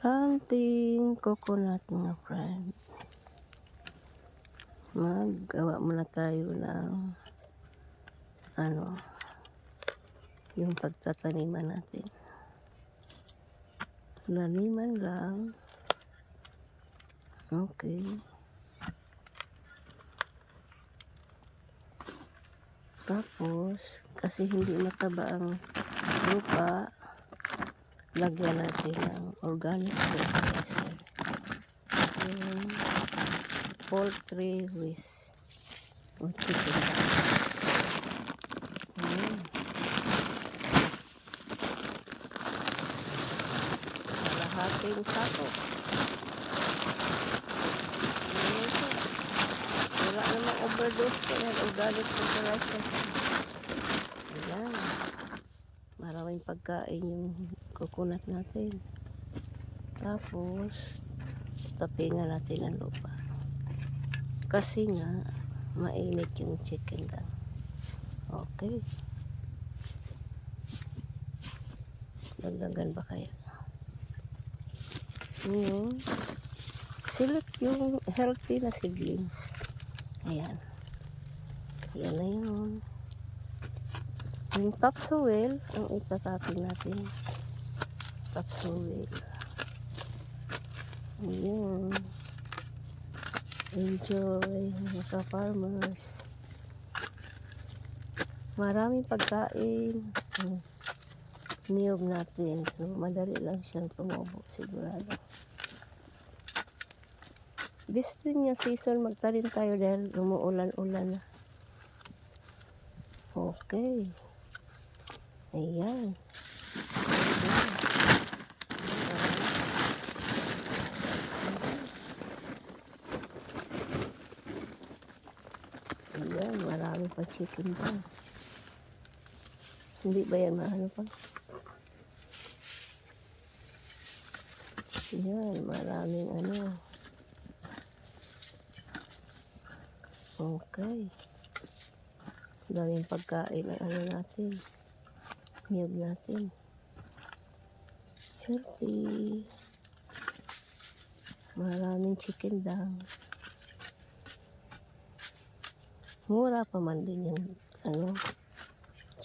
Planting coconut mga friend. Maggawa muna tayo ng yung pagtataniman natin. Laniman lang. Okay. Tapos, kasi hindi mataba ang lupa, lagyan natin ng organic fertilizer. Yung poultry waste o chicken. Kalahating sako. Wala namang overdose ko yan. Organic fertilizer. Ayan. Maraming pagkain yung coconut natin. Tapos, tapingan natin ang lupa. Kasi nga, mainit yung chicken lang. Okay. Dagdagan ba kaya? Select yung healthy na seedlings. Ayan. Yan na yun. Yung topsoil, ang itatapin natin. Topsoil. Ayan. Enjoy mga farmers. Maraming pagkain. Niyog natin. So, madali lang siyang tumubo. Sigurado. Best din niya season magtanim tayo dahil umuulan-ulan na. Okay. Ayan. Ayan, marami pa chicken pa. Hindi ba yan mahalo pa? Ayan, maraming Okay. Daming pagkain ang natin. Niyog natin. Healthy. Maraming chicken lang. Mura pa man din yung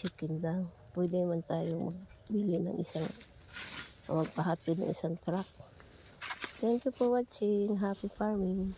chicken lang. Pwede man tayo magbili ng magpahatid ng isang truck. Thank you for watching. Happy farming.